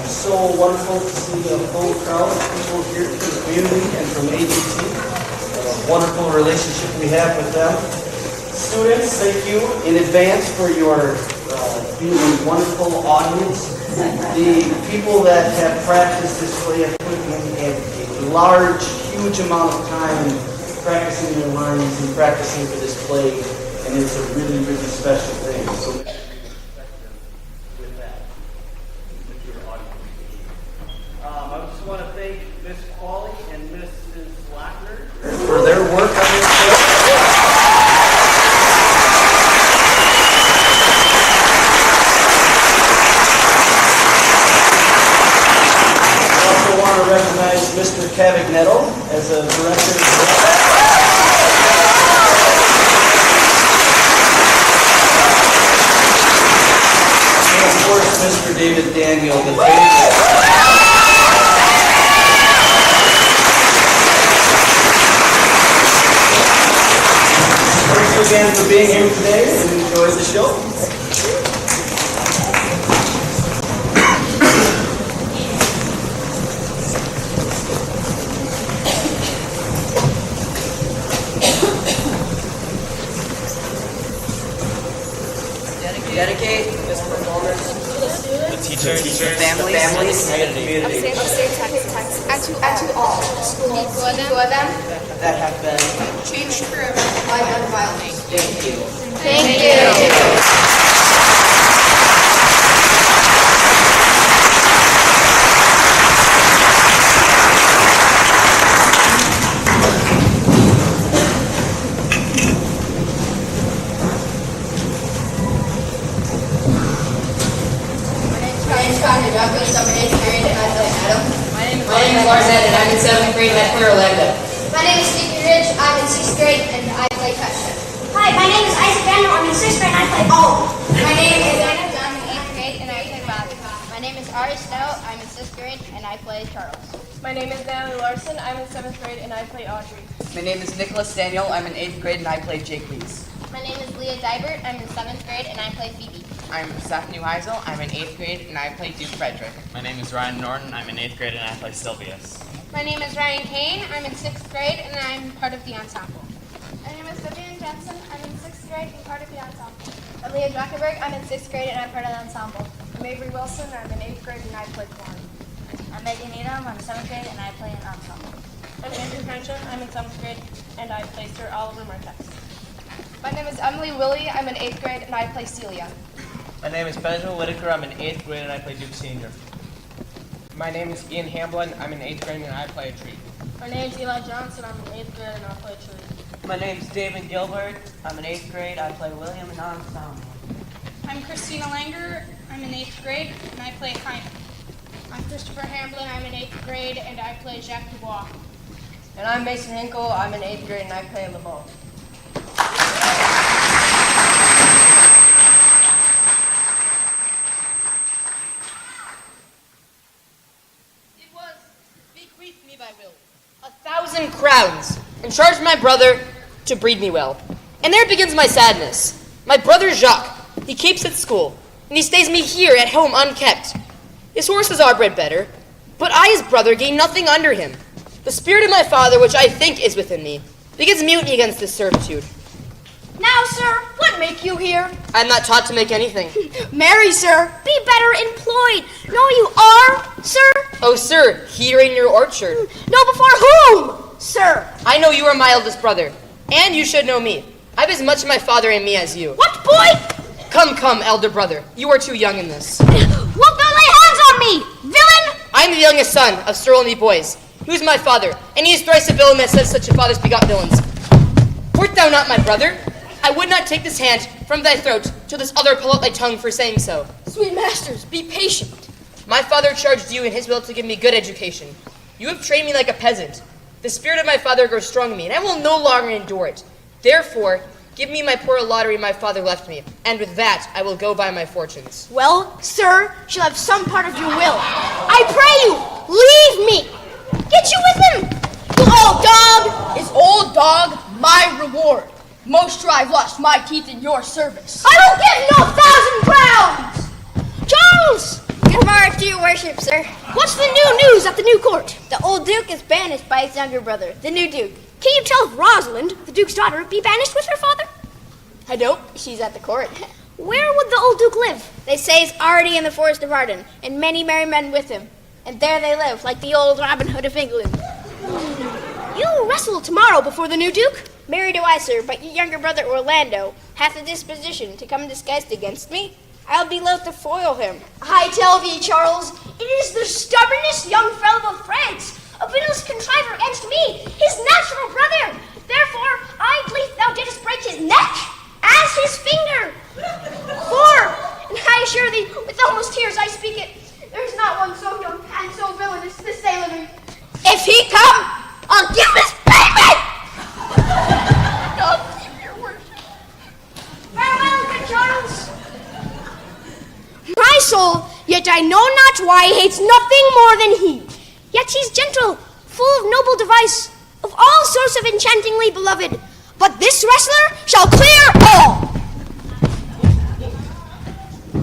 so wonderful to see a full crowd of people here from the community and from AGT. A wonderful relationship we have with them. Students, thank you in advance for your being a wonderful audience. The people that have practiced this play have put in a large, huge amount of time practicing their lines and practicing for this play, and it's a really, really special thing. So with that, with your audience. I just want to thank Miss Qualley and Mrs. Lackner for their work on this play. Recognize Mr. Cavagnetto as a director. And of course, Mr. David Daniel, the favorite. Thank you again for being here today and enjoy the show. Dedicate this performance to the teachers, the families, and the community and to all for them that have been changed forever by gun violence. Thank you. Thank you. My name is Larson, and I'm in 7th grade, and I play Orlando. My name is Stevie Ridge. I'm in 6th grade, and I play touchdown. Hi, my name is Isaac Daniel. I'm in 6th grade, and I play all. My name is I'm in 8th grade, and I play volleyball. My name is Ari Stout. I'm in 6th grade, and I play Charles. My name is Natalie Larson. I'm in 7th grade, and I play Audrey. My name is Nicholas Daniel. I'm in 8th grade, and I play Jake Lees. My name is Leah Dybert. I'm in 7th grade, and I play Phoebe. I'm Seth Neuheisel. I'm in 8th grade, and I play Duke Frederick. My name is Ryan Norton. I'm in 8th grade, and I play Sylvius. My name is Ryan Kane. I'm in 6th grade, and I'm part of the ensemble. My name is Vivian Jensen. I'm in 6th grade and part of the ensemble. I'm Leah Druckenberg. I'm in 6th grade, and I'm part of the ensemble. I'm Avery Wilson. I'm in 8th grade, and I play corn. I'm Megan Needham. I'm in 7th grade, and I play an ensemble. I'm Andrew Crenshaw. I'm in 7th grade, and I play Sir Oliver Martex. My name is Emily Willie. I'm in 8th grade, and I play Celia. My name is Benjamin Whitaker. I'm in 8th grade, and I play Duke Senior. My name is Ian Hamblin. I'm in 8th grade, and I play a tree. My name is Eli Johnson. I'm in 8th grade, and I play tree. My name is David Gilbert. I'm in 8th grade. I play William and ensemble. I'm Christina Langer. I'm in 8th grade, and I play Hyman. I'm Christopher Hamblin. I'm in 8th grade, and I play Jacques Dubois. And I'm Mason Hinkle. I'm in 8th grade, and I play LeBeau. It was bequeathed me by will 1,000 crowns, and charged my brother to breed me well. And there begins my sadness. My brother Jacques, he keeps at school, and he stays me here at home unkept. His horses are bred better, but I, his brother, gain nothing under him. The spirit of my father, which I think is within me, begins mutiny against this servitude. Now, sir, what make you here? I am not taught to make anything. Marry, sir, be better employed. No, you are, sir. Oh, sir, here in your orchard. No, before whom, sir? I know you are my eldest brother, and you should know me. I have as much my father in me as you. What, boy? Come, elder brother. You are too young in this. Wilt thou lay hands on me, villain? I am the youngest son of Sir Only Boys. Who is my father? And he is thrice a villain that says such a father's begot villains. Wert thou not my brother, I would not take this hand from thy throat till this other pull out thy tongue for saying so. Sweet masters, be patient. My father charged you in his will to give me good education. You have trained me like a peasant. The spirit of my father grows strong in me, and I will no longer endure it. Therefore, give me my poor lottery my father left me, and with that I will go by my fortunes. Well, sir, shall have some part of your will. I pray you, leave me. Get you with him. You old dog! Is old dog my reward? Most sure I've lost my teeth in your service. I don't give no 1,000 crowns! Charles! Get remark to your worship, sir. What's the new news at the new court? The old duke is banished by his younger brother, the new duke. Can you tell if Rosalind, the duke's daughter, be banished with her father? I don't. She's at the court. Where would the old duke live? They say he's already in the forest of Arden, and many merry men with him. And there they live, like the old Robin Hood of England. You wrestle tomorrow before the new duke? Marry do I, sir, but your younger brother Orlando hath a disposition to come disguised against me. I'll be loath to foil him. I tell thee, Charles, it is the stubbornest young fellow of France, a villainous contriver against me, his natural brother. Therefore, I believe thou didst break his neck as his finger. For, and I assure thee, with almost tears I speak it, there is not one so young and so villainous this day living. If he come, I'll give his baby! God keep your worship. Farewell, good Charles. My soul, yet I know not why, hates nothing more than he. Yet he's gentle, full of noble device, of all sorts of enchantingly beloved. But this wrestler shall clear all.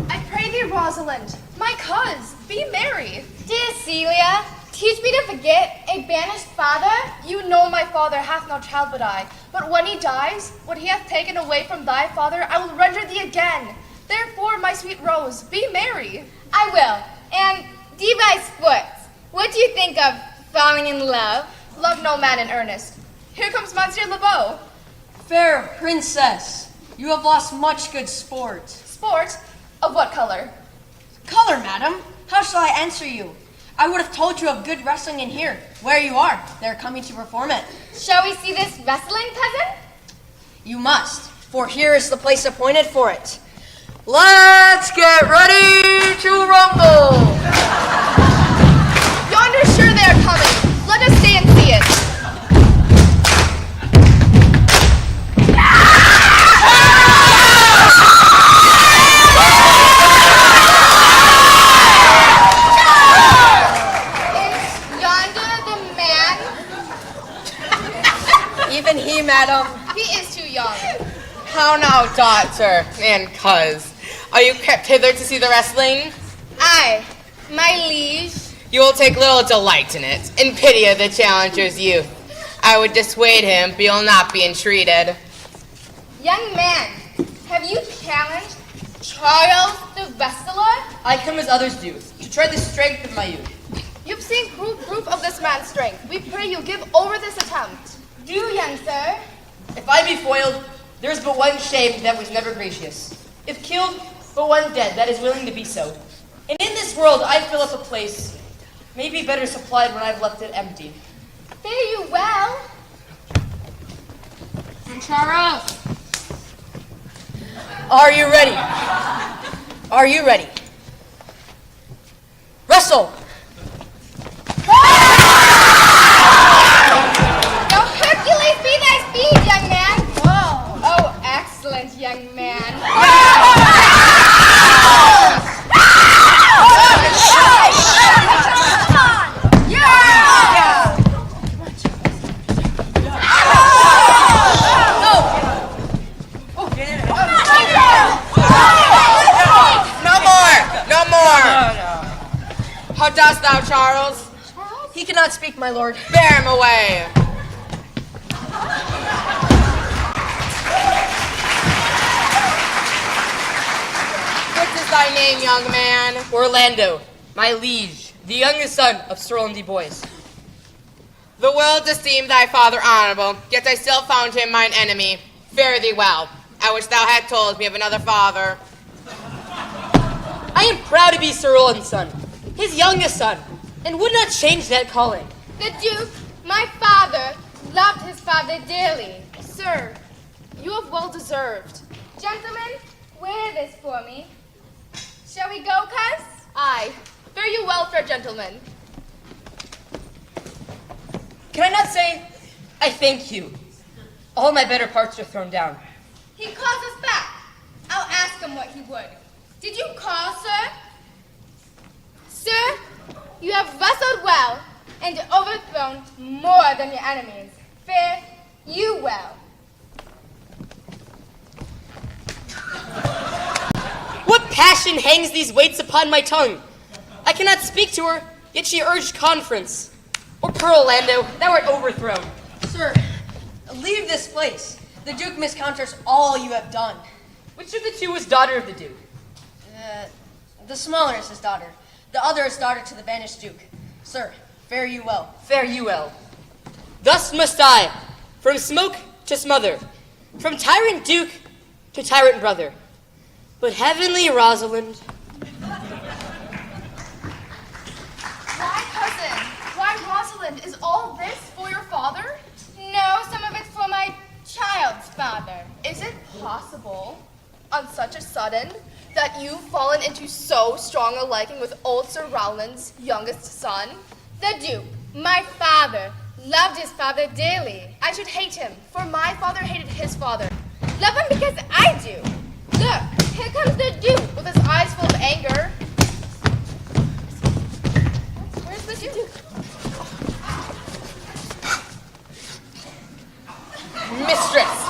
I pray thee, Rosalind, my cuz, be merry. Dear Celia, teach me to forget a banished father. You know my father hath no child but I. But when he dies, what he hath taken away from thy father, I will render thee again. Therefore, my sweet Rose, be merry. I will. And Devi Sports, what do you think of falling in love? Love no man in earnest. Here comes Monsieur Lebeau. Fair princess, you have lost much good sport. Sport? Of what color? Color, madam? How shall I answer you? I would have told you of good wrestling in here, where you are. They're coming to perform it. Shall we see this wrestling, cousin? You must, for here is the place appointed for it. Let's get ready to rumble! Yonder sure they are coming. Let us stay and see it. Is yonder the man? Even he, madam. He is too young. How now, daughter and cuz? Are you crept hither to see the wrestling? Aye, my liege. You will take little delight in it, in pity of the challenger's youth. I would dissuade him, but you'll not be entreated. Young man, have you challenged Charles the wrestler? I come as others do, to try the strength of my youth. You've seen proof of this man's strength. We pray you give over this attempt. Do, young sir. If I be foiled, there is but one shame that was never gracious. If killed, but one dead that is willing to be so. And in this world I fill up a place, maybe better supplied when I've left it empty. Fare you well. Charles! Are you ready? Are you ready? Wrestle! Now Hercules be thy speed, young man. Whoa. Oh, excellent, young man. How dost thou, Charles? He cannot speak, my lord. Bear him away. What is thy name, young man? Orlando, my liege, the youngest son of Sir Roland de Boys. The world esteemed thy father honorable, yet I still found him mine enemy. Fare thee well. I wish thou had told me of another father. I am proud to be Sir Roland's son, his youngest son, and would not change that calling. The Duke, my father, loved his father dearly. Sir, you have well deserved. Gentlemen, wear this for me. Shall we go, cuz? Aye. Fare you well, fair gentlemen. Can I not say, I thank you? All my better parts are thrown down. He calls us back. I'll ask him what he would. Did you call, sir? Sir, you have wrestled well and overthrown more than your enemies. Fare you well. What passion hangs these weights upon my tongue? I cannot speak to her, yet she urged conference. Or Pearl, Lando, thou art overthrown. Sir, leave this place. The Duke miscounts all you have done. Which of the two is daughter of the Duke? The smaller is his daughter. The other is daughter to the banished Duke. Sir, fare you well. Fare you well. Thus must I, from smoke to smother, from tyrant Duke to tyrant brother. But heavenly Rosalind. Why, cousin? Why, Rosalind? Is all this for your father? No, some of it's for my child's father. Is it possible, on such a sudden, that you've fallen into so strong a liking with old Sir Rowland's youngest son? The Duke, my father, loved his father dearly. I should hate him, for my father hated his father. Love him because I do. Look, here comes the Duke. With his eyes full of anger. Where's the Duke? Mistress,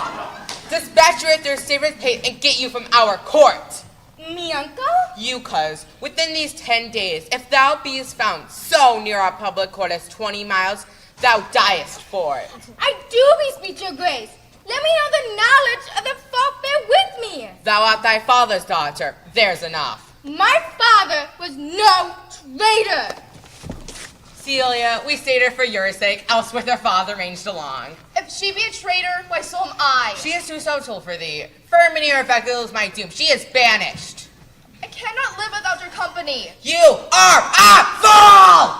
dispatch your Thursday pay and get you from our court. Me uncle? You, cuz, within these 10 days, if thou beest found so near our public court as 20 miles, thou diest for it. I do bespeak your grace. Let me know the knowledge of the folk bear with me. Thou art thy father's daughter. There's enough. My father was no traitor. Celia, we stayed her for your sake, else with her father ranged along. If she be a traitor, why so am I. She is too social for thee. Firminy or effective is my doom. She is banished. I cannot live without your company. You are a fool!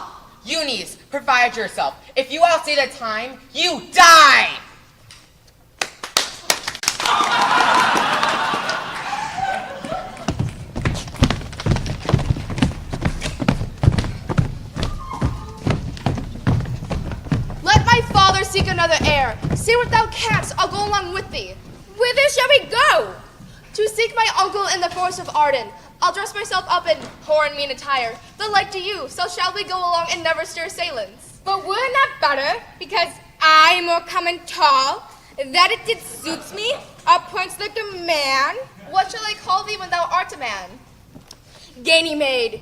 Eunice, provide yourself. If you outstay the time, you die! Let my father seek another heir. Say what thou canst, I'll go along with thee. Whither shall we go? To seek my uncle in the forest of Arden. I'll dress myself up in poor and mean attire, the like to you, so shall we go along and never stir assailants. But were not better, because I am more common tall, that it did suits me, up points like a man? What shall I call thee when thou art a man? Ganymede.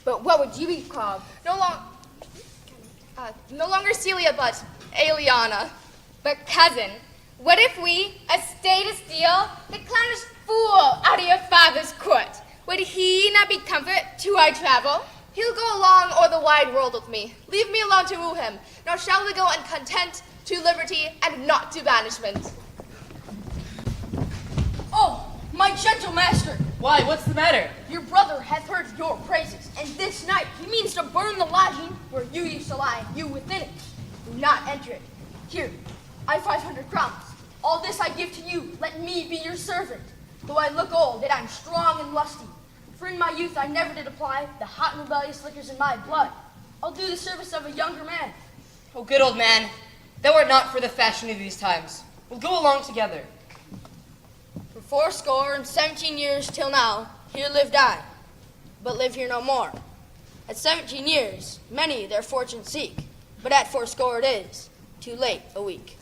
But what would you be called? No longer Celia, but Aliana. But cousin, what if we, a stay to steal, the clownish fool out of your father's court? Would he not be comfort to our travel? He'll go along o'er the wide world with me. Leave me alone to woo him. Now shall we go in content to liberty and not to banishment. Oh, my gentle master. Why, what's the matter? Your brother hath heard your praises, and this night he means to burn the lodging where you used to lie, you within it. Do not enter it. Here, I 500 crowns. All this I give to you. Let me be your servant. Though I look old, yet I'm strong and lusty. For in my youth I never did apply the hot and rebellious liquors in my blood. I'll do the service of a younger man. Oh, good old man, thou art not for the fashion of these times. We'll go along together. For 17 years till now, here lived I, but live here no more. At 17 years, many their fortune seek, but at 80 it is, too late a week.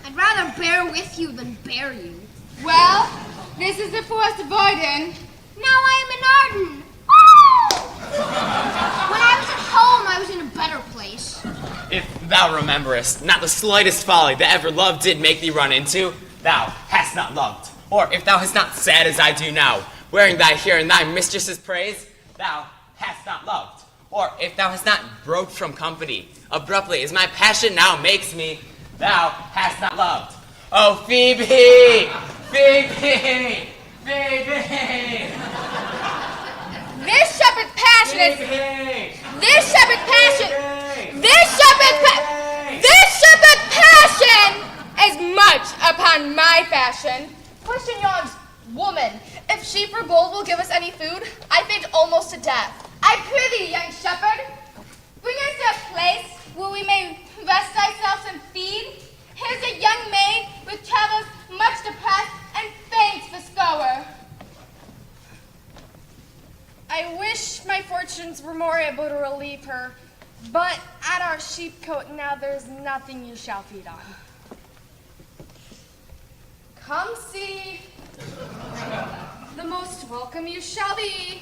I'd rather bear with you than bear you. Well, this is the forest of Arden. Now I am in Arden. Woo! When I was at home, I was in a better place. If thou rememberest, not the slightest folly that ever love did make thee run into, thou hast not loved. Or if thou hast not sad as I do now, wearing thy hair in thy mistress's praise, thou hast not loved. Or if thou hast not broke from company, abruptly as my passion now makes me, thou hast not loved. Oh, Phoebe! Phoebe! Phoebe! This shepherd passion is... Phoebe! This shepherd passion... This shepherd passion is much upon my fashion. Question yawns, woman, if sheep or gold will give us any food, I faint almost to death. I prithee, young shepherd, bring us to a place where we may rest ourselves and feed. Here's a young maid with travels much depressed and faints for scour. I wish my fortunes were more able to relieve her, but at our sheepcote now there's nothing you shall feed on. Come see. The most welcome you shall be.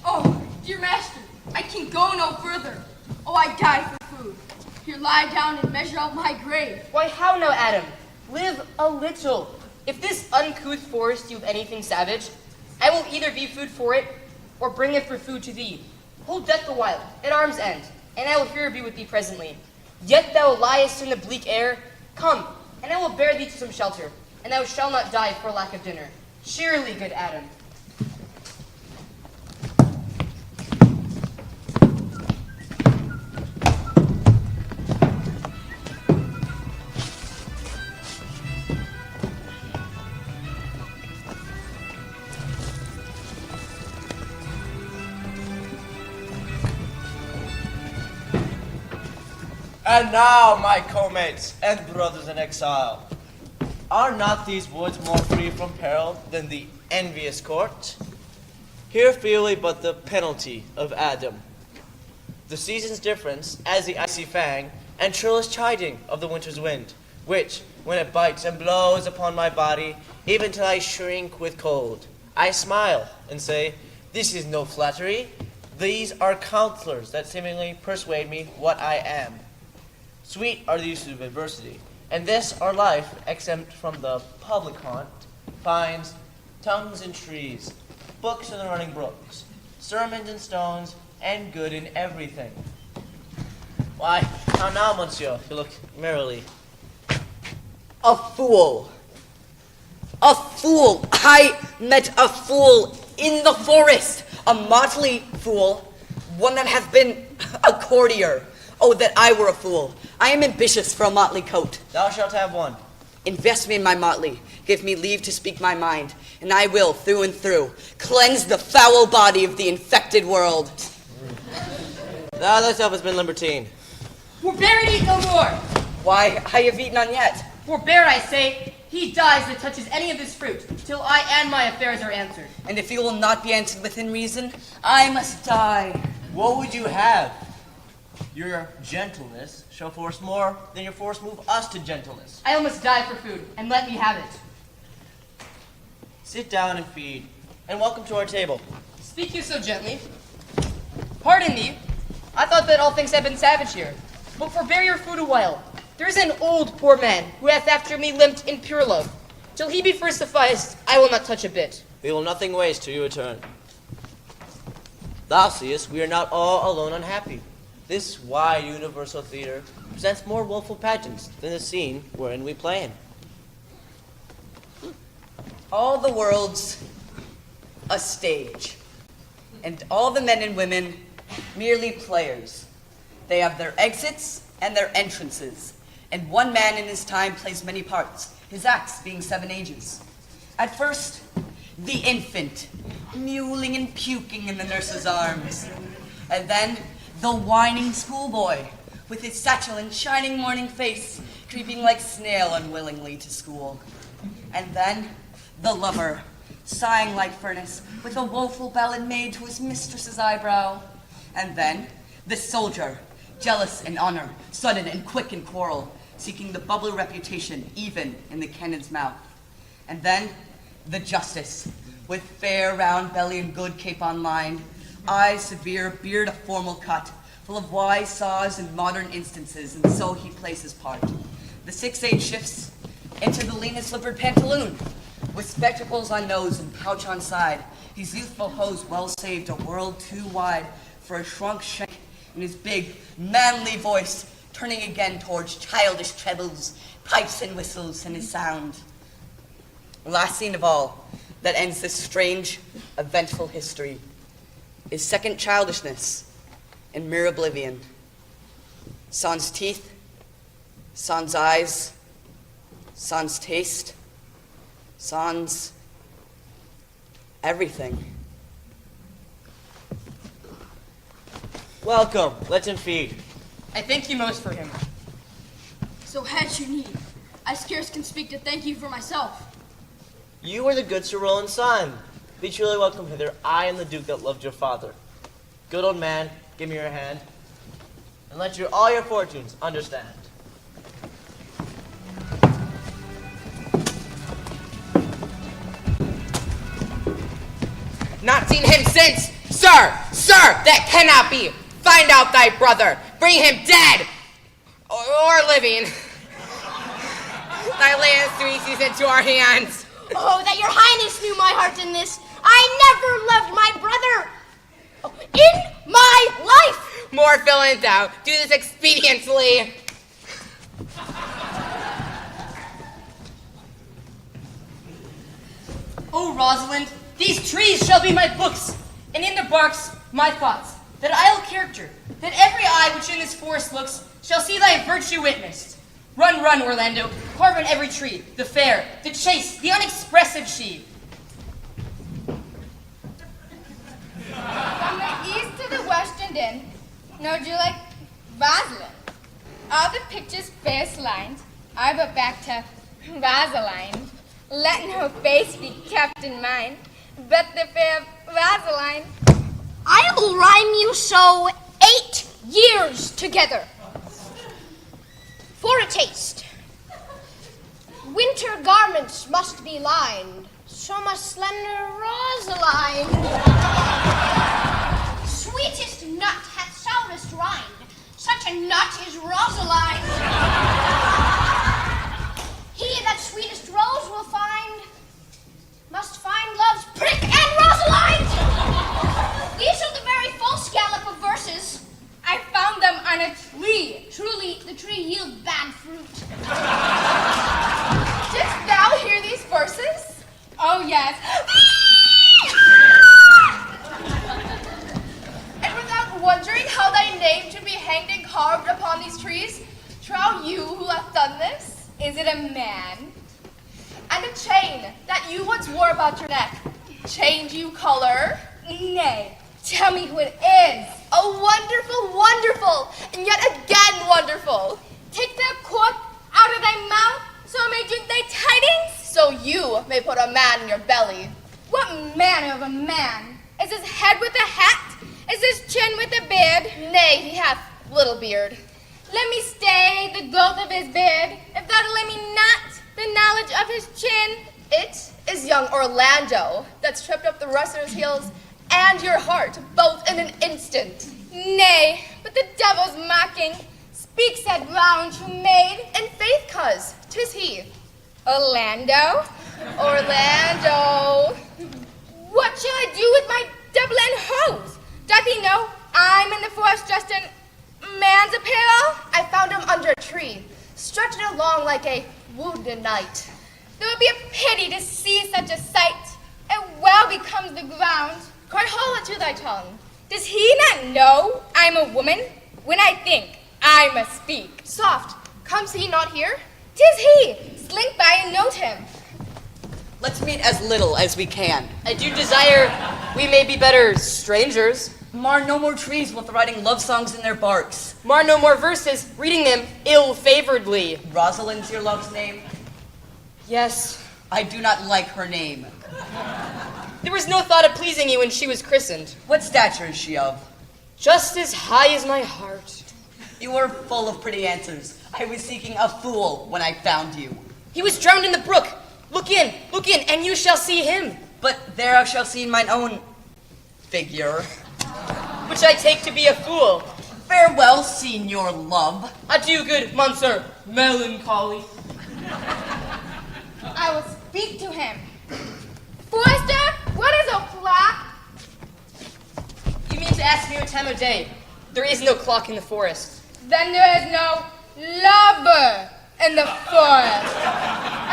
Oh, dear master, I can go no further. Oh, I die for food. Here, lie down and measure out my grave. Why, how now, Adam? Live a little. If this uncouth forest you have anything savage, I will either be food for it, or bring it for food to thee. Hold death the while, at arm's end, and I will here be with thee presently. Yet thou liest in the bleak air. Come, and I will bear thee to some shelter, and thou shalt not die for lack of dinner. Cheerly, good Adam. And now, my co-mates and brothers in exile, are not these woods more free from peril than the envious court? Here feel we but the penalty of Adam, the season's difference as the icy fang and churlish chiding of the winter's wind, which, when it bites and blows upon my body, even till I shrink with cold, I smile and say, this is no flattery. These are counselors that seemingly persuade me what I am. Sweet are the uses of adversity, and this our life, exempt from the public haunt, finds tongues in trees, books in the running brooks, sermons in stones, and good in everything. Why, how now, monsieur, you look merrily. A fool. A fool. I met a fool in the forest. A motley fool. One that hath been a courtier. Oh, that I were a fool. I am ambitious for a motley coat. Thou shalt have one. Invest me in my motley. Give me leave to speak my mind, and I will, through and through, cleanse the foul body of the infected world. Thou thyself hast been libertine. Forbear and eat no more. Why, I have eaten none yet. Forbear, I say. He dies that touches any of this fruit, till I and my affairs are answered. And if you will not be answered within reason, I must die. What would you have? Your gentleness shall force more than your force move us to gentleness. I almost die for food, and let me have it. Sit down and feed, and welcome to our table. Speak you so gently. Pardon me, I thought that all things had been savage here. But forbear your food a while. There is an old poor man who hath after me limped in pure love. Till he be first sufficed, I will not touch a bit. We will nothing waste till you return. Thou seest, we are not all alone unhappy. This wide universal theater presents more woeful pageants than the scene wherein we play in. All the world's a stage, and all the men and women merely players. They have their exits and their entrances, and one man in his time plays many parts, his acts being 7 ages. At first, the infant, mewling and puking in the nurse's arms, and then the whining schoolboy, with his satchel and shining morning face, creeping like snail unwillingly to school. And then the lover, sighing like furnace, with a woeful ballad made to his mistress's eyebrow. And then the soldier, jealous in honor, sudden and quick in quarrel, seeking the bubbly reputation even in the cannon's mouth. And then the justice, with fair round belly and good capon lined, eyes severe, beard a formal cut, full of wise saws and modern instances, and so he plays his part. The 6-8 shifts, into the lean and slippered pantaloon. With spectacles on nose and pouch on side, his youthful hose well saved a world too wide for a shrunk shank in his big, manly voice, turning again towards childish trebles, pipes and whistles in his sound. Last scene of all, that ends this strange, eventful history, is second childishness and mere oblivion. Sans teeth, sans eyes, sans taste, sans everything. Welcome. Let him feed. I thank you most for him. So had you need. I scarce can speak to thank you for myself. You are the good Sir Roland's son. Be truly welcome hither. I am the Duke that loved your father. Good old man, give me your hand, and let all your fortunes understand. Not seen him since. Sir, that cannot be. Find out thy brother. Bring him dead or living. Thy land sweet into our hands. Oh, that your highness knew my heart in this. I never loved my brother in my life. More villain thou. Do this expediently. O Rosalind, these trees shall be my books, and in the barks my thoughts, that idle character, that every eye which in this forest looks shall see thy virtue witnessed. Run, run, Orlando, carve on every tree, the fair, the chaste, the unexpressive she. From the east to the west and in, no do like Rosalind. All the picture's fairest lines are but back to Rosaline. Let no face be kept in mind, but the fair Rosaline. I will rhyme you so 8 years together. For a taste. Winter garments must be lined, so must slender Rosaline. Sweetest nut hath sourest rind, such a nut is Rosaline. He that sweetest rose will find, must find love's prick and Rosaline. These are the very full scallop of verses. I found them on a tree. Truly, the tree yields bad fruit. Didst thou hear these verses? Oh, yes. And without wondering how thy name should be hanged and carved upon these trees, trow you who hath done this? Is it a man? And a chain that you once wore about your neck. Change you color? Nay, tell me who it is. Oh, wonderful, wonderful, and yet again wonderful. Take the cork out of thy mouth, so I may drink thy tidings. So you may put a man in your belly. What manner of a man? Is his head with a hat? Is his chin with a beard? Nay, he hath little beard. Let me stay the growth of his beard, if thou let me not the knowledge of his chin. It is young Orlando that tripped up the wrestler's heels and your heart, both in an instant. Nay, but the devil's mocking. Speak, said brown true maid. In faith, coz, 'tis he. Orlando? Orlando. What shall I do with my double and hose? Doth he know I'm in the forest dressed in man's apparel? I found him under a tree, stretching along like a wounded knight. There would be a pity to see such a sight. It well becomes the ground. Cry hollow to thy tongue. Does he not know I'm a woman? When I think, I must speak. Soft, comes he not here? 'Tis he. Slink by and note him. Let's meet as little as we can. I do desire we may be better strangers. Mar no more trees with writing love songs in their barks. Mar no more verses, reading them ill-favoredly. Rosalind's your love's name? Yes. I do not like her name. There was no thought of pleasing you when she was christened. What stature is she of? Just as high as my heart. You are full of pretty answers. I was seeking a fool when I found you. He was drowned in the brook. Look in, and you shall see him. But there I shall see mine own figure. Which I take to be a fool. Farewell, senior love. Adieu, good Monsieur Melancholy. I will speak to him. Forrester, what is o'clock? You mean to ask me what time of day? There is no clock in the forest. Then there is no lover in the forest.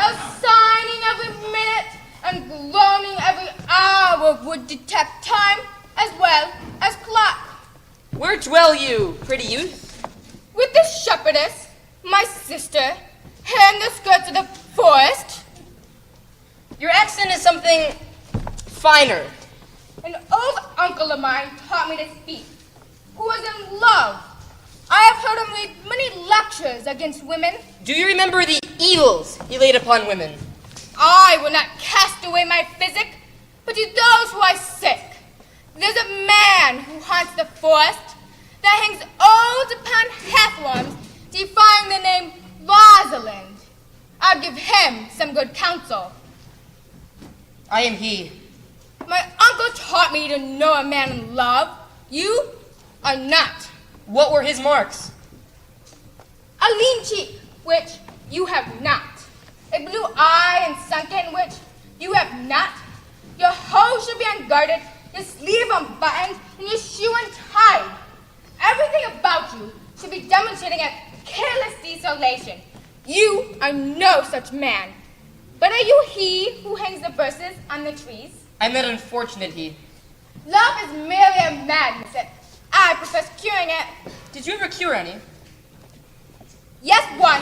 A signing every minute and groaning every hour would detect time as well as clock. Where dwell you, pretty youth? With the shepherdess, my sister, here in the skirts of the forest. Your accent is something finer. An old uncle of mine taught me to speak, who was in love. I have heard him read many lectures against women. Do you remember the evils he laid upon women? I will not cast away my physic, but to those who are sick. There's a man who haunts the forest that hangs odes upon heathworms, defying the name Rosalind. I'll give him some good counsel. I am he. My uncle taught me to know a man in love. You are not. What were his marks? A lean cheek, which you have not. A blue eye and sunken, which you have not. Your hose should be unguarded, your sleeve unbuttoned, and your shoe untied. Everything about you should be demonstrating a careless desolation. You are no such man. But are you he who hangs the verses on the trees? I'm that unfortunate he. Love is merely a madness, and I profess curing it. Did you ever cure any? Yes, one.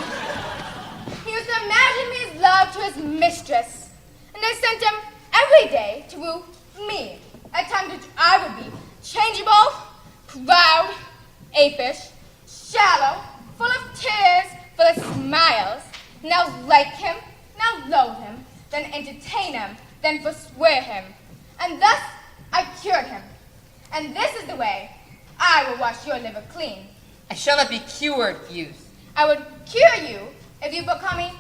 He used to imagine me his love to his mistress, and I sent him every day to woo me, at times which I would be changeable, proud, apish, shallow, full of tears, full of smiles. Now like him, now loathe him, then entertain him, then forswear him. And thus I cured him. And this is the way I will wash your liver clean. I shall not be cured, youth. I would cure you if you become me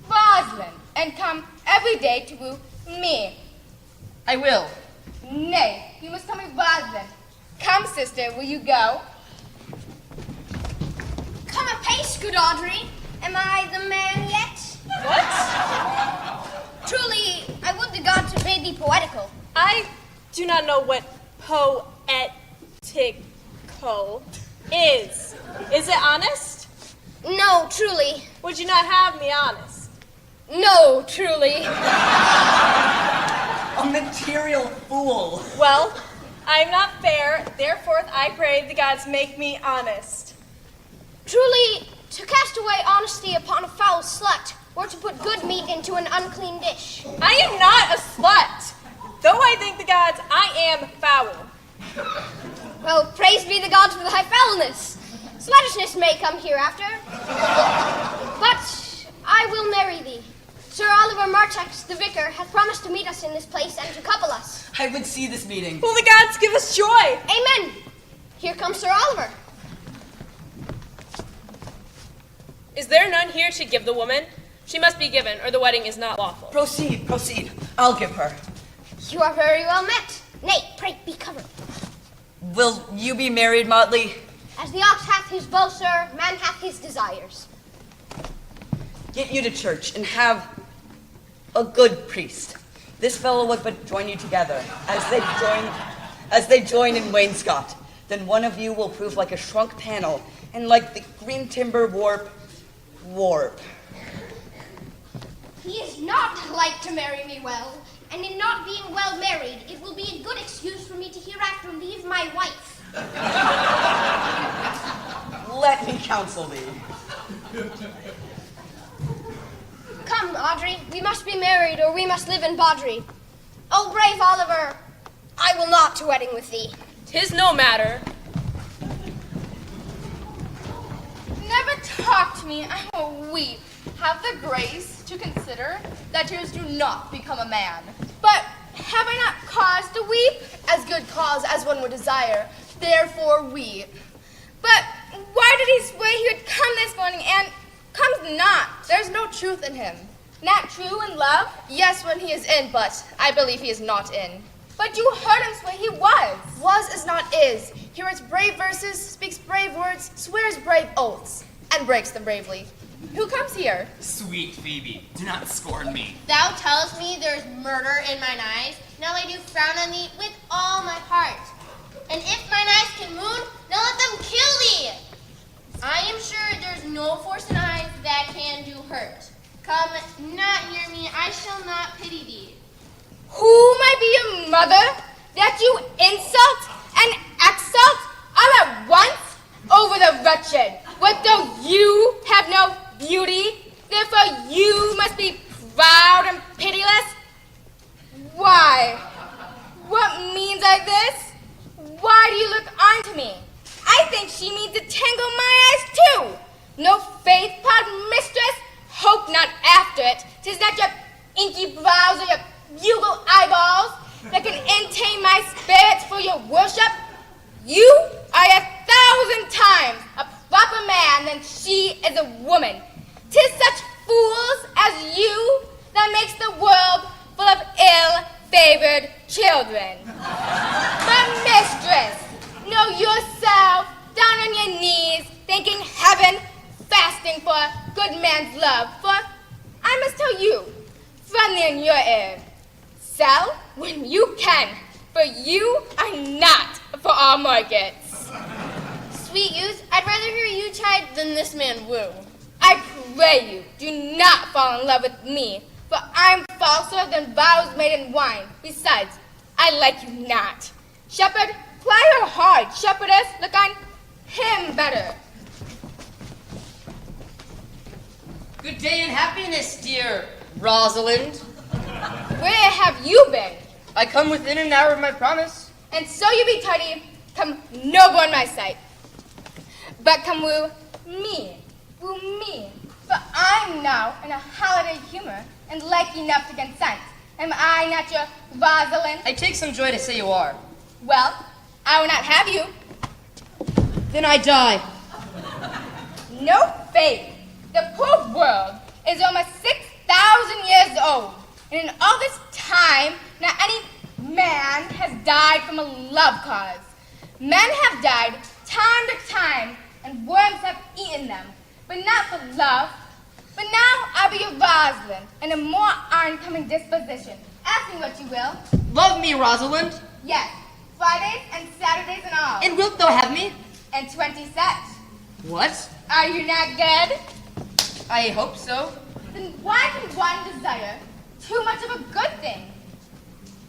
Rosalind and come every day to woo me. I will. Nay, you must call me Rosalind. Come, sister, will you go? Come apace, good Audrey. Am I the man yet? What? Truly, I would to God to bid thee poetical. I do not know what poetical is. Is it honest? No, truly. Would you not have me honest? No, truly. A material fool. Well, I am not fair, therefore I pray the gods make me honest. Truly, to cast away honesty upon a foul slut, or to put good meat into an unclean dish. I am not a slut. Though I think the gods, I am foul. Well, praise be the gods for thy foulness. Sluttishness may come hereafter. But I will marry thee. Sir Oliver Marchex, the vicar, hath promised to meet us in this place and to couple us. I would see this meeting. Will the gods give us joy? Amen. Here comes Sir Oliver. Is there none here to give the woman? She must be given, or the wedding is not lawful. Proceed, proceed. I'll give her. You are very well met. Nay, pray, be covered. Will you be married, Motley? As the ox hath his bow, sir, man hath his desires. Get you to church and have a good priest. This fellow would but join you together. As they join in wainscot, then one of you will prove like a shrunk panel, and like the green timber warp. He is not like to marry me well, and in not being well married, it will be a good excuse for me to hereafter leave my wife. Let me counsel thee. Come, Audrey, we must be married, or we must live in Baudry. Oh, brave Oliver, I will not to wedding with thee. 'Tis no matter. Never talk to me, I will weep. Have the grace to consider that tears do not become a man. But have I not cause to weep? As good cause as one would desire, therefore weep. But why did he swear he would come this morning and comes not? There's no truth in him. Not true in love? Yes, when he is in, but I believe he is not in. But you heard him swear he was. Was is not is. He writes brave verses, speaks brave words, swears brave oaths, and breaks them bravely. Who comes here? Sweet Phoebe, do not scorn me. Thou tellest me there is murder in mine eyes. Now I do frown on thee with all my heart. And if mine eyes can wound, now let them kill thee. I am sure there's no force in eyes that can do hurt. Come not near me, I shall not pity thee. Who might be your mother that you insult and exalt all at once over the wretched? What though you have no beauty, therefore you must be proud and pitiless? Why? What means I this? Why do you look on to me? I think she means to tangle my eyes too. No faith, proud mistress, hope not after it. 'Tis not your inky brows or your bugle eyeballs that can entertain my spirits for your worship. You are 1,000 times a proper man than she is a woman. 'Tis such fools as you that makes the world full of ill-favored children. But mistress, know yourself down on your knees, thanking heaven, fasting for a good man's love. For I must tell you, friendly in your ear, sell when you can, for you are not for all markets. Sweet youth, I'd rather hear you chide than this man woo. I pray you, do not fall in love with me, for I'm falser than vows made in wine. Besides, I like you not. Shepherd, ply her hard. Shepherdess, look on him better. Good day and happiness, dear Rosalind. Where have you been? I come within an hour of my promise. And so you be tardy, come no more in my sight. But come woo me, for I'm now in a holiday humor and like enough to consent. Am I not your Rosalind? I take some joy to say you are. Well, I will not have you. Then I die. No faith. The poor world is almost 6,000 years old, and in all this time, not any man has died from a love cause. Men have died time to time, and worms have eaten them, but not for love. But now I'll be your Rosalind, and a more oncoming disposition. Ask me what you will. Love me, Rosalind. Yes, Fridays and Saturdays and all. And wilt thou have me? And 20 cents. What? Are you not good? I hope so. Then why can one desire too much of a good thing?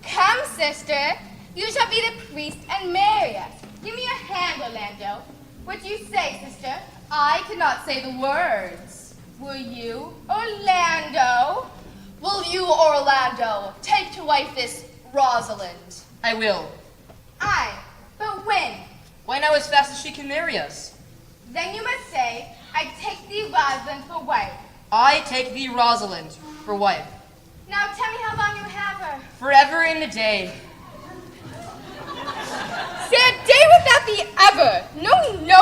Come, sister, you shall be the priest and marry us. Give me your hand, Orlando. What do you say, sister? I cannot say the words. Will you, Orlando? Will you, Orlando, take to wife this Rosalind? I will. Aye, but when? Why now as fast as she can marry us? Then you must say, I take thee, Rosalind, for wife. I take thee, Rosalind, for wife. Now tell me how long you have her. Forever and a day. Say a day without the ever. No,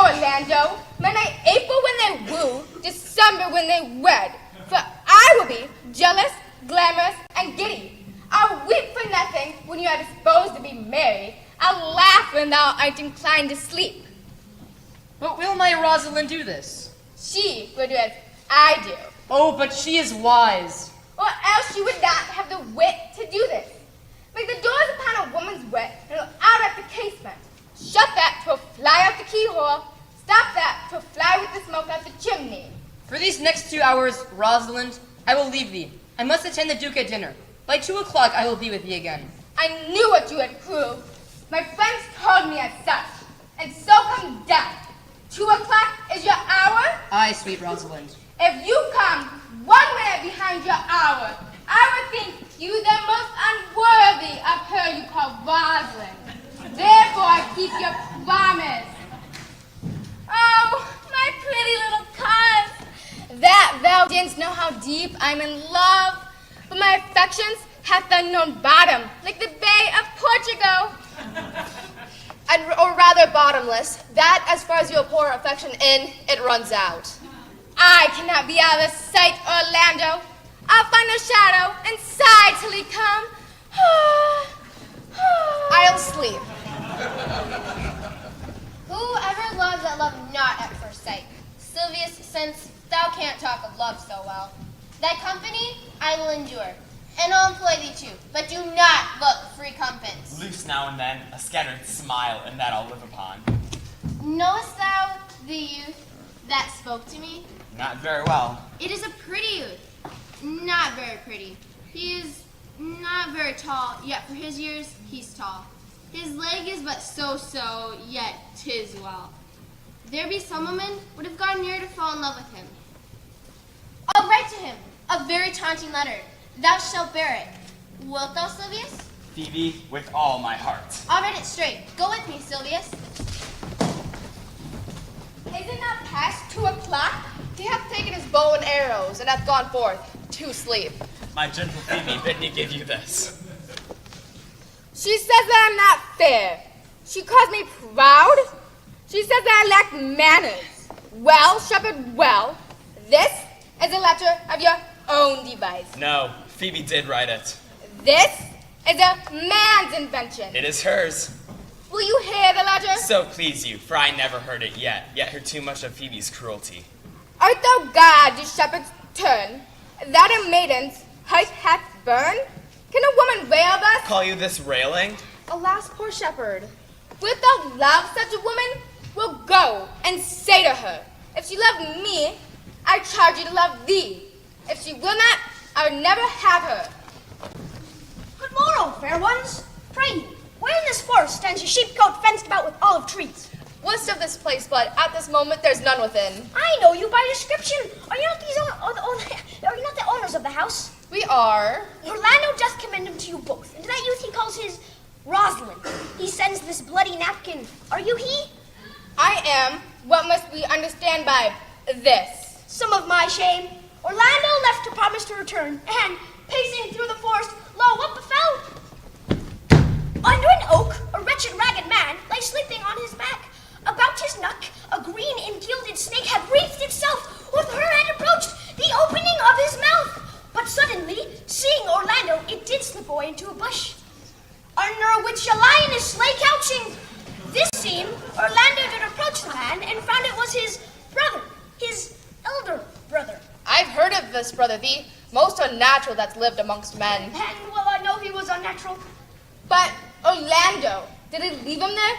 Orlando. Men are April when they woo, December when they wed. For I will be jealous, glamorous, and giddy. I'll weep for nothing when you are disposed to be married. I'll laugh when thou art inclined to sleep. But will my Rosalind do this? She will do as I do. Oh, but she is wise. Or else she would not have the wit to do this. Make the doors upon a woman's wit and out at the casement. Shut that 'twill fly out the keyhole. Stop that 'twill fly with the smoke out the chimney. For these next 2 hours, Rosalind, I will leave thee. I must attend the Duke at dinner. By 2 o'clock I will be with thee again. I knew what you had proved. My friends told me as such. And so come death. 2 o'clock is your hour? Aye, sweet Rosalind. If you come 1 minute behind your hour, I would think you the most unworthy of her you call Rosalind. Therefore I keep your promise. Oh, my pretty little cuz, that thou didn't know how deep I'm in love, but my affections hath unknown bottom, like the Bay of Portugal. Or rather bottomless, that as far as you pour affection in, it runs out. I cannot be out of sight, Orlando. I'll find a shadow and sigh till he come. I'll sleep. Whoever loves that love not at first sight. Sylvius, since Thou can't talk of love so well. Thy company I will endure, and I'll employ thee too, but do not look for recompense. Loose now and then a scattered smile, and that I'll live upon. Knowest thou the youth that spoke to me? Not very well. It is a pretty youth, not very pretty. He is not very tall, yet for his years he's tall. His leg is but so, yet 'tis well. There be some women would have gone near to fall in love with him. I'll write to him a very taunting letter. Thou shalt bear it. Wilt thou, Silvius? Phoebe, with all my heart. I'll write it straight. Go with me, Silvius. Is it not past 2 o'clock? He hath taken his bow and arrows, and hath gone forth to sleep. My gentle Phoebe, bid me give you this. She says that I'm not fair. She calls me proud. She says that I lack manners. Well, shepherd, well, this is a letter of your own device. No, Phoebe did write it. This is a man's invention. It is hers. Will you hear the letter? So please you, for I never heard it yet heard too much of Phoebe's cruelty. Art thou God, the shepherd's turn, that a maiden's heart hath burned? Can a woman rail thus? Call you this railing? Alas, poor shepherd. Wilt thou love such a woman? Will go and say to her, if she love me, I charge you to love thee. If she will not, I will never have her. Good morrow, fair ones. Pray you, where in this forest stands your sheepcote fenced about with olive trees? West of this place, but at this moment there's none within. I know you by description. Are you not are you not the owners of the house? We are. Orlando doth commend him to you both, and that youth he calls his Rosalind. He sends this bloody napkin. Are you he? I am. What must we understand by this? Some of my shame. Orlando left to promise to return, and pacing through the forest, lo, what befell? Under an oak, a wretched ragged man lay sleeping on his back. About his neck, a green and gilded snake had wreathed itself with her and approached the opening of his mouth. But suddenly, seeing Orlando, it did slip away into a bush, under which a lioness lay couching. This seen, Orlando did approach the man and found it was his brother, his elder brother. I've heard of this brother, the most unnatural that's lived amongst men. And well, I know he was unnatural. But Orlando, did he leave him there?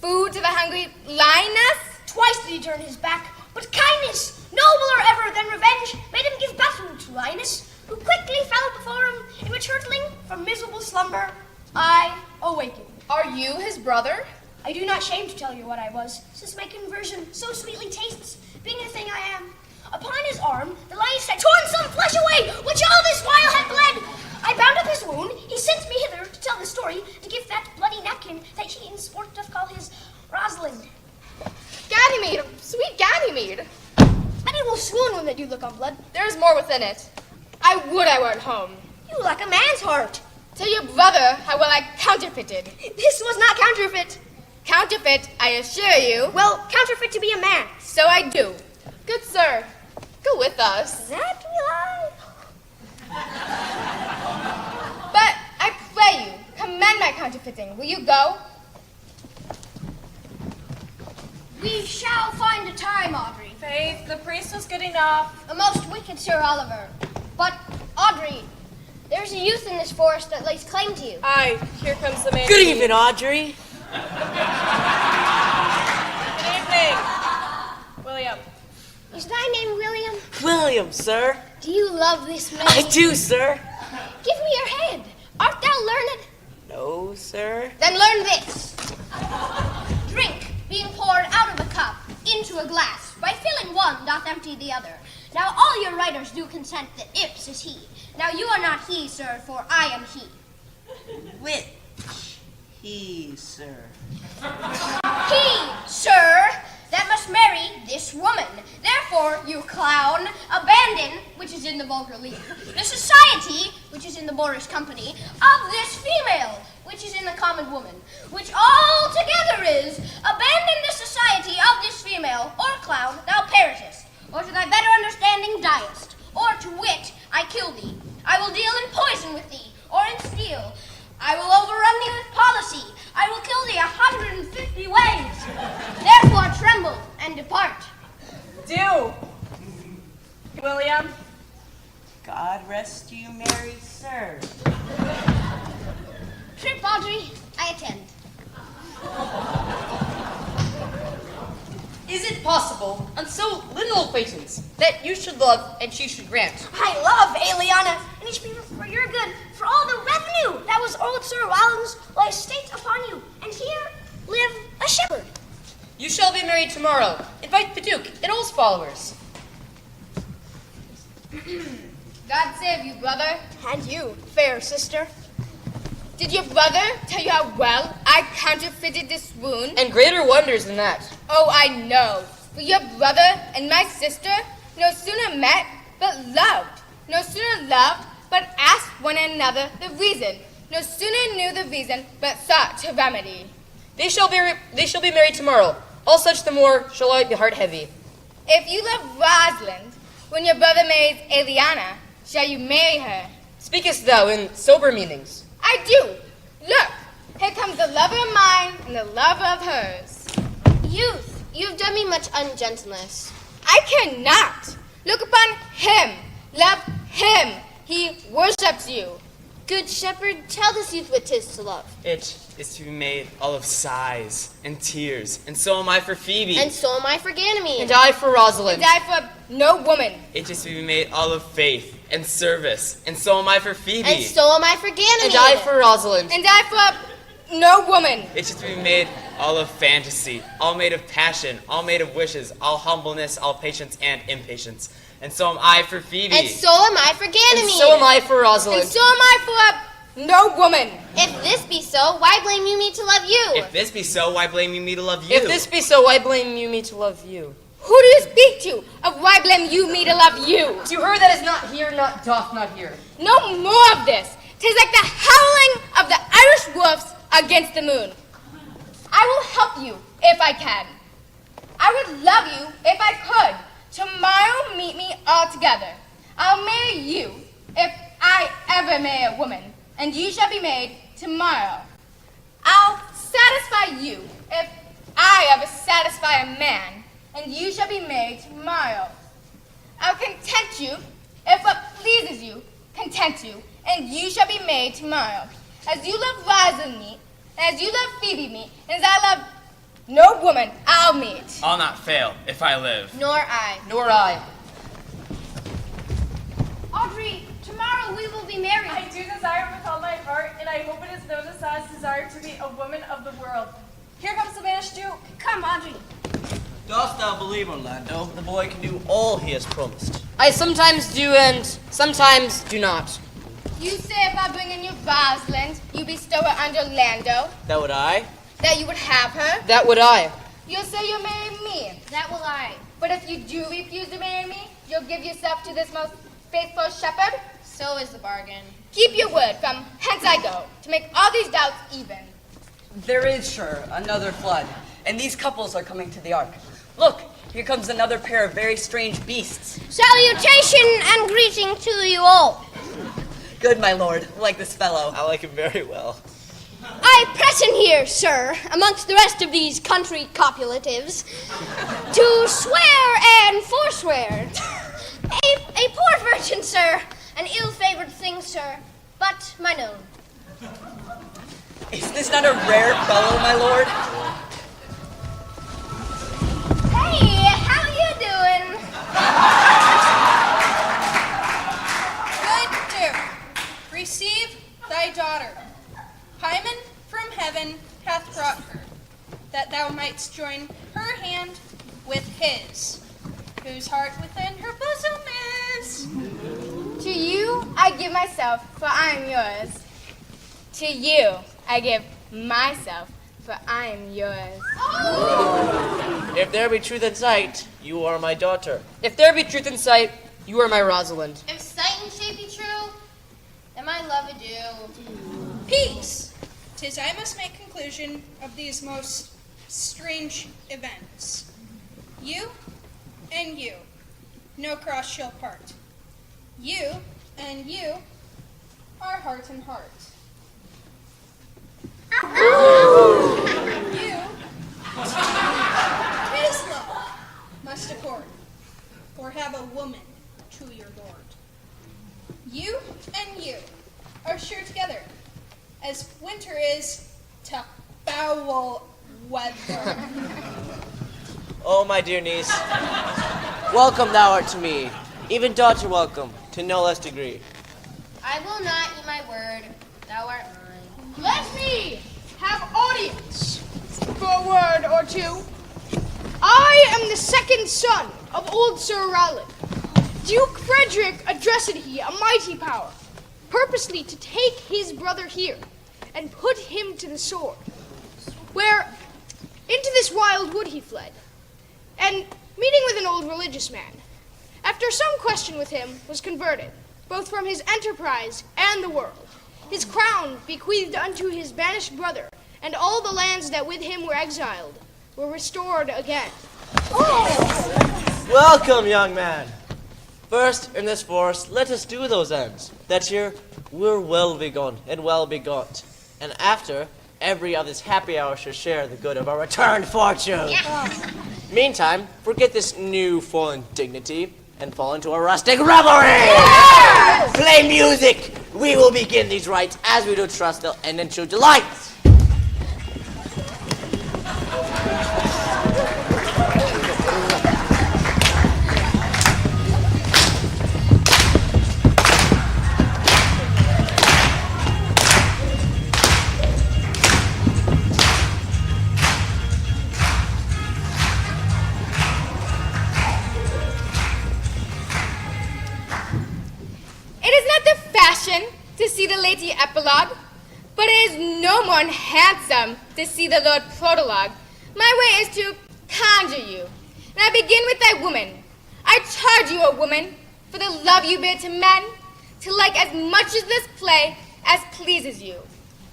Food to the hungry lioness? Twice did he turn his back, but kindness, nobler ever than revenge, made him give battle to lioness, who quickly fell before him, in which hurtling from miserable slumber, I awakened. Are you his brother? I do not shame to tell you what I was, since my conversion so sweetly tastes, being the thing I am. Upon his arm, the lioness had torn some flesh away, which all this while had bled. I bound up his wound, he sent me hither to tell the story, to give that bloody napkin that he in sport doth call his Rosalind. Ganymede, sweet Ganymede. And it will swoon when they do look on blood. There is more within it. I would I were at home. You lack a man's heart. Tell your brother how well I counterfeited. This was not counterfeit. Counterfeit, I assure you. Well, counterfeit to be a man. So I do. Good sir, go with us. That will I. But I pray you, commend my counterfeiting. Will you go? We shall find a time, Audrey. Faith, the priest was good enough. A most wicked Sir Oliver. But, Audrey, there's a youth in this forest that lays claim to you. Aye, here comes the man. Good evening, Audrey. Good evening. William. Is thy name William? William, sir. Do you love this man? I do, sir. Give me your hand. Art thou learned? No, sir. Then learn this. Drink, being poured out of a cup into a glass, by filling one doth empty the other. Now all your writers do consent that Ips is he. Now you are not he, sir, for I am he. Which he, sir? He, sir, that must marry this woman. Therefore, you clown, abandon, which is in the vulgar league, the society, which is in the boorish company, of this female, which is in the common woman, which all together is, abandon the society of this female, or clown, thou perishest, or to thy better understanding diest, or to wit, I kill thee. I will deal in poison with thee, or in steel. I will overrun thee with policy. I will kill thee 150 ways. Therefore tremble and depart. Do. Audrey, I attend. Is it possible, on so little acquaintance, that you should love and she should grant? I love Eliana, and it should be for your good, for all the revenue that was old Sir Rollins will estate upon you, and here live a shepherd. You shall be married tomorrow. Invite the Duke and all his followers. God save you, brother. And you, fair sister. Did your brother tell you how well I counterfeited this wound? And greater wonders than that. Oh, I know. For your brother and my sister no sooner met, but loved. No sooner loved, but asked one another the reason. No sooner knew the reason, but sought to remedy. They shall be married tomorrow. All such the more shall I be heart heavy. If you love Rosalind, when your brother marries Eliana, shall you marry her? Speakest thou in sober meanings? I do. Look, here comes the lover of mine and the lover of hers. Youth, you've done me much ungentleness. I cannot. Look upon him. Love him. He worships you. Good shepherd, tell this youth what 'tis to love. It is to be made all of sighs and tears, and so am I for Phoebe. And so am I for Ganymede. And I for Rosalind. And I for no woman. It is to be made all of faith and service, and so am I for Phoebe. And so am I for Ganymede. And I for Rosalind. And I for no woman. It is to be made all of fantasy, all made of passion, all made of wishes, all humbleness, all patience and impatience. And so am I for Phoebe. And so am I for Ganymede. And so am I for Rosalind. And so am I for no woman. If this be so, why blame you me to love you? If this be so, why blame you me to love you? If this be so, why blame you me to love you? Who do you speak to? Of why blame you me to love you? To her that is not here, doth not hear. No more of this. 'Tis like the howling of the Irish wolves against the moon. I will help you if I can. I would love you if I could. Tomorrow meet me all together. I'll marry you if I ever marry a woman, and you shall be married tomorrow. I'll satisfy you if I ever satisfy a man, and you shall be married tomorrow. I'll content you if what pleases you content you, and you shall be married tomorrow. As you love Rosalind me, and as you love Phoebe me, and as I love no woman I'll meet. I'll not fail if I live. Nor I. Nor I. Audrey, tomorrow we will be married. I do desire with all my heart, and I hope it is known as God's desire to be a woman of the world. Here comes the banished Duke. Come, Audrey. Dost thou believe, Orlando, the boy can do all he has promised? I sometimes do and sometimes do not. You say if I bring in your Rosalind, you bestow her under Lando, That would I? that you would have her. That would I. You'll say you'll marry me. That will I. But if you do refuse to marry me, you'll give yourself to this most faithful shepherd. So is the bargain. Keep your word from hence I go, to make all these doubts even. There is, sure, another flood, and these couples are coming to the ark. Look, here comes another pair of very strange beasts. Salutation and greeting to you all. Good, my lord, like this fellow. I like him very well. I present here, sir, amongst the rest of these country copulatives, to swear and forswear. A poor virgin, sir, an ill-favored thing, sir, but mine own. Is this not a rare fellow, my lord? Hey, how you doing? Good Duke, receive thy daughter. Hymen from heaven hath brought her, that thou mightst join her hand with his, whose heart within her bosom is. To you I give myself, for I am yours. To you I give myself, for I am yours. If there be truth in sight, you are my daughter. If there be truth in sight, you are my Rosalind. If sight and shape be true, then my love adieu. Peace! 'Tis I must make conclusion of these most strange events. You and you, no cross shall part. You and you are heart and heart. You, his love, must accord, or have a woman to your lord. You and you are sure together, as winter is to foul weather. Oh, my dear niece, welcome thou art to me, even daughter welcome, to no less degree. I will not eat my word. Thou art mine. Let me have audience for a word or two. I am the second son of old Sir Rowland. Duke Frederick addressed he a mighty power, purposely to take his brother here and put him to the sword, where into this wild wood he fled, and meeting with an old religious man, after some question with him, was converted, both from his enterprise and the world. His crown bequeathed unto his banished brother, and all the lands that with him were exiled were restored again. Welcome, young man. First, in this forest, let us do those ends, that here we're well begun and well begot. And after, every of this happy hour shall share the good of our returned fortune. Meantime, forget this new fallen dignity and fall into a rustic revelry. Play music. We will begin these rites as we do trust they'll end in true delight. It is not the fashion to see the lady epilogue, but it is no more handsome to see the Lord prologue. My way is to conjure you, and I begin with thy woman. I charge you, O woman, for the love you bear to men, to like as much as this play as pleases you.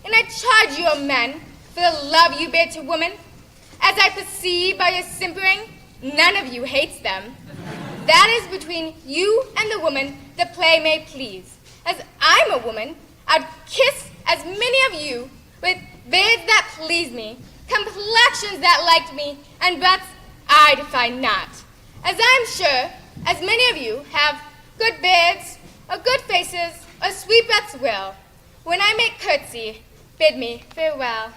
And I charge you, O men, for the love you bear to women, as I perceive by your simpering, none of you hates them. That is between you and the woman the play may please. As I'm a woman, I'd kiss as many of you with beards that please me, complexions that liked me, and butts I define not. As I'm sure, as many of you have good beards, or good faces, or sweet butts will. When I make curtsy, bid me farewell.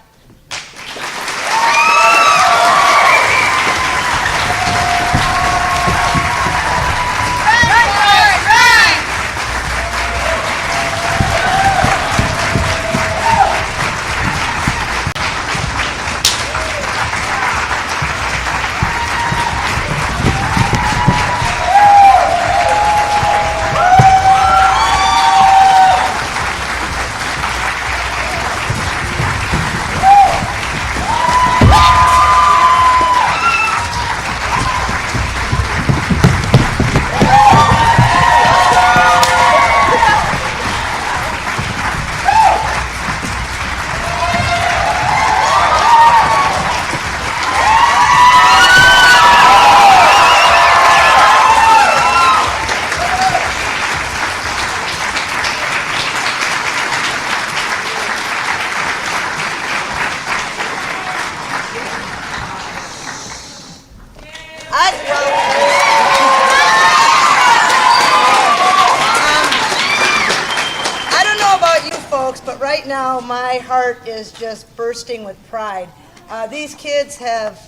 I don't know about you folks, but right now my heart is just bursting with pride. These kids have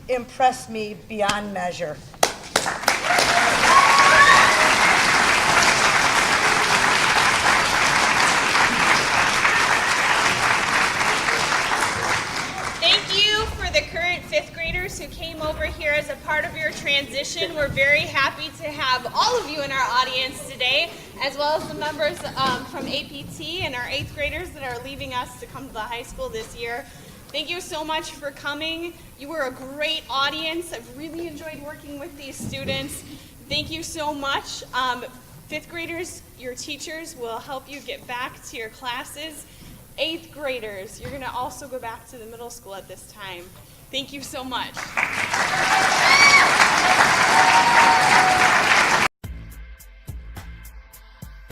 impressed me beyond measure. Thank you for the current fifth graders who came over here as a part of your transition. We're very happy to have all of you in our audience today, as well as the members from APT and our eighth graders that are leaving us to come to the high school this year. Thank you so much for coming. You were a great audience. I've really enjoyed working with these students. Thank you so much. Fifth graders, your teachers will help you get back to your classes. Eighth graders, you're going to also go back to the middle school at this time. Thank you so much.